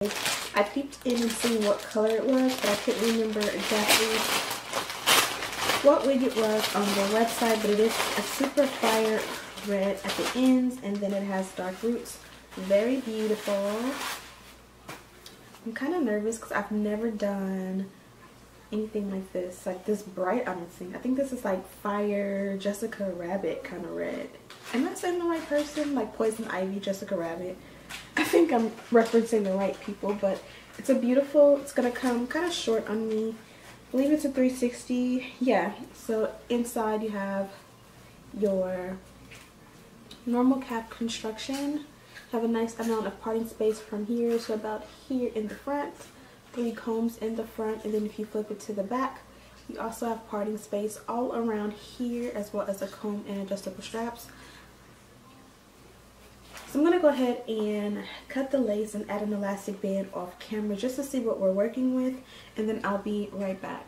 I peeked in and seen what color it was, but I couldn't remember exactly what wig it was on their website, but it is a super fire red at the ends, and then it has dark roots. Very beautiful. I'm kind of nervous because I've never done anything like this bright, honestly. I think this is like fire Jessica Rabbit kind of red. Am I saying the right person? Like Poison Ivy, Jessica Rabbit. I think I'm referencing the right people, but it's a beautiful, it's gonna come kind of short on me. I believe it's a 360. Yeah, so inside you have your normal cap construction. Have a nice amount of parting space from here to about here in the front. 3 combs in the front, and then if you flip it to the back, you also have parting space all around here, as well as a comb and adjustable straps. So I'm going to go ahead and cut the lace and add an elastic band off camera just to see what we're working with, and then I'll be right back.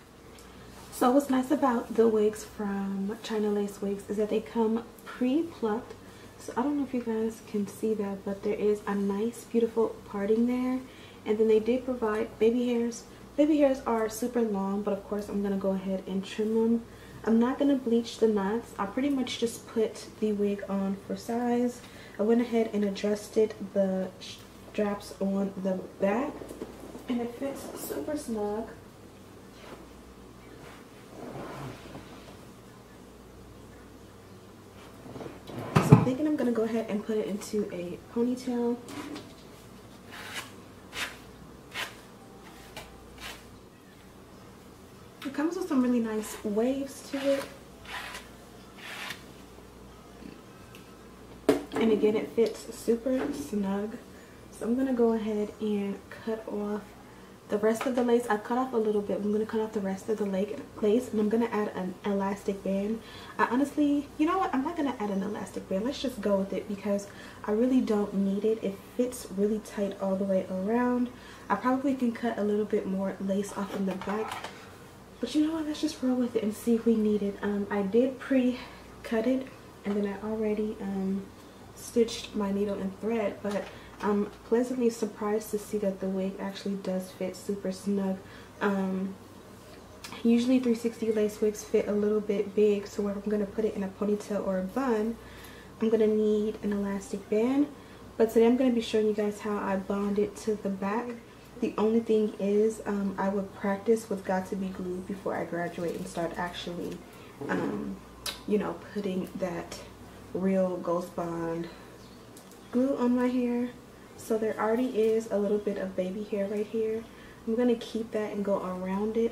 So what's nice about the wigs from Chinalacewig is that they come pre-plucked. So I don't know if you guys can see that, but there is a nice beautiful parting there. And then they did provide baby hairs. Baby hairs are super long, but of course I'm going to go ahead and trim them. I'm not going to bleach the knots. I pretty much just put the wig on for size. I went ahead and adjusted the straps on the back, and it fits super snug. So I'm thinking I'm going to go ahead and put it into a ponytail. It comes with some really nice waves to it. And again, it fits super snug. So I'm going to go ahead and cut off the rest of the lace. I cut off a little bit. I'm going to cut off the rest of the lace, and I'm going to add an elastic band. I honestly, you know what? I'm not going to add an elastic band. Let's just go with it because I really don't need it. It fits really tight all the way around. I probably can cut a little bit more lace off in the back. But you know what? Let's just roll with it and see if we need it. I did pre-cut it, and then I already stitched my needle and thread, but I'm pleasantly surprised to see that the wig actually does fit super snug. Usually 360 lace wigs fit a little bit big, so when I'm going to put it in a ponytail or a bun, I'm going to need an elastic band. But today I'm going to be showing you guys how I bond it to the back. The only thing is I would practice with Got to Be Glue before I graduate and start actually, you know, putting that real Ghost Bond glue on my hair. So there already is a little bit of baby hair right here. I'm going to keep that and go around it.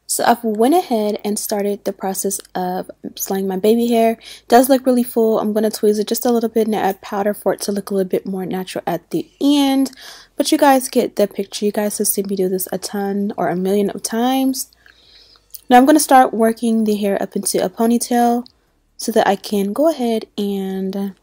So I've went ahead and started the process of slaying my baby hair. It does look really full. I'm going to tweeze it just a little bit and add powder for it to look a little bit more natural at the end. But you guys get the picture. You guys have seen me do this a ton or a million of times. Now I'm going to start working the hair up into a ponytail so that I can go ahead and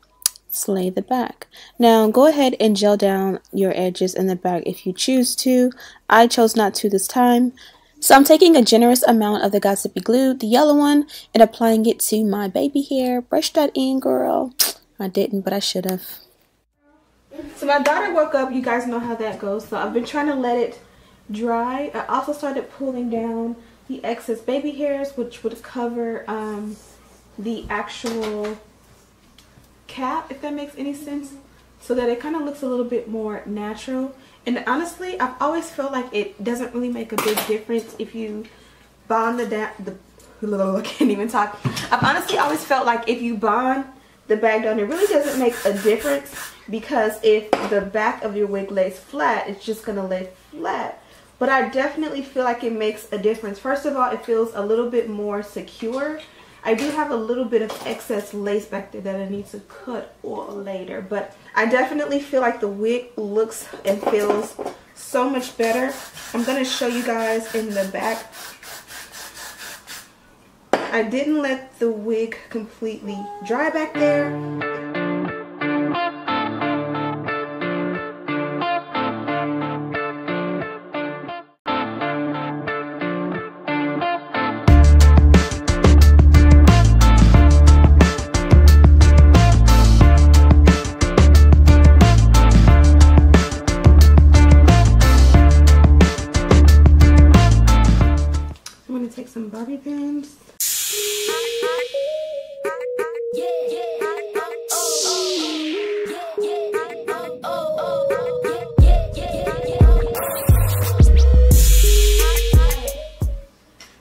slay the back. Now go ahead and gel down your edges in the back if you choose to. I chose not to this time. So I'm taking a generous amount of the Got to Be Glue, the yellow one, and applying it to my baby hair. Brush that in, girl. I didn't, but I should have. So my daughter woke up. You guys know how that goes. So I've been trying to let it dry. I also started pulling down the excess baby hairs, which would cover the actual cap, if that makes any sense, so that it kind of looks a little bit more natural. And honestly, I've always felt like it doesn't really make a big difference if you bond I can't even talk. I've honestly always felt like if you bond the back down, it really doesn't make a difference, because if the back of your wig lays flat, it's just gonna lay flat. But I definitely feel like it makes a difference. First of all, it feels a little bit more secure. I do have a little bit of excess lace back there that I need to cut off later, but I definitely feel like the wig looks and feels so much better. I'm going to show you guys in the back. I didn't let the wig completely dry back there. some bobby pins.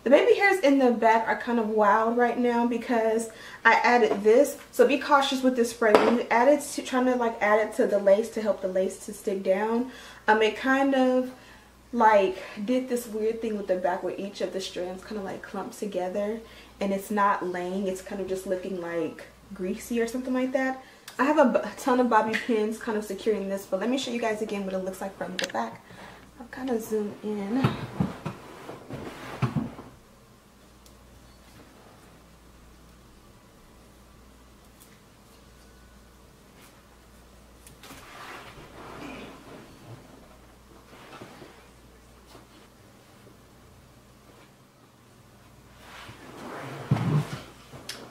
The baby hairs in the back are kind of wild right now because I added this. So be cautious with this spray. When you add it to, trying to like add it to the lace to help the lace to stick down, it kind of like did this weird thing with the back where each of the strands kind of like clumps together and it's not laying. It's kind of just looking like greasy or something like that. I have a ton of bobby pins kind of securing this, but let me show you guys again what it looks like from the back. I'll kind of zoom in.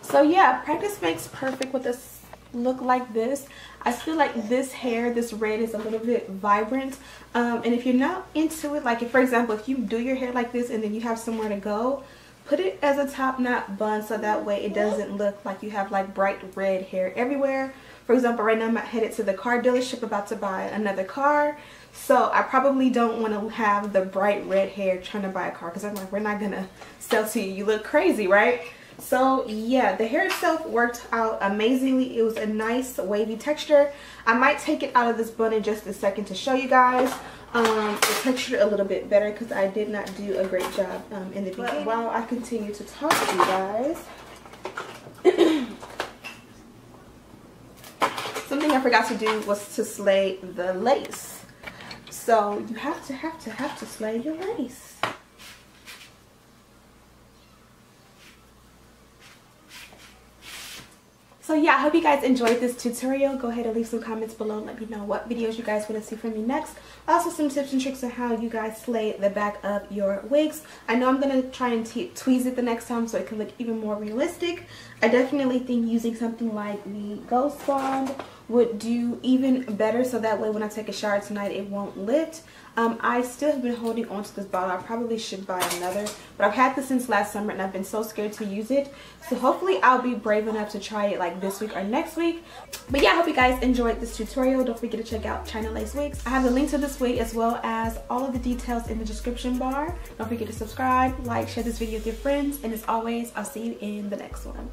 So yeah, practice makes perfect with this look like this. I feel like this hair, this red is a little bit vibrant. And if you're not into it, like if, for example, if you do your hair like this and then you have somewhere to go, put it as a top knot bun so that way it doesn't look like you have like bright red hair everywhere. For example, right now I'm headed to the car dealership about to buy another car. So I probably don't want to have the bright red hair trying to buy a car because I'm like, we're not going to sell to you. You look crazy, right? So yeah, the hair itself worked out amazingly. It was a nice wavy texture. I might take it out of this bun in just a second to show you guys the texture a little bit better because I did not do a great job in the beginning. But while I continue to talk to you guys, something I forgot to do was to slay the lace. So you have to slay your lace. So yeah, I hope you guys enjoyed this tutorial. Go ahead and leave some comments below and let me know what videos you guys want to see from me next. Also some tips and tricks on how you guys slay the back of your wigs. I know I'm going to try and tweeze it the next time so it can look even more realistic. I definitely think using something like the Ghost Bond would do even better so that way when I take a shower tonight it won't lift. I still have been holding on to this bottle. I probably should buy another, but I've had this since last summer and I've been so scared to use it. So hopefully I'll be brave enough to try it like this week or next week. But yeah, I hope you guys enjoyed this tutorial. Don't forget to check out Chinalacewig. I have the link to this wig as well as all of the details in the description bar. Don't forget to subscribe, like, share this video with your friends, and as always, I'll see you in the next one.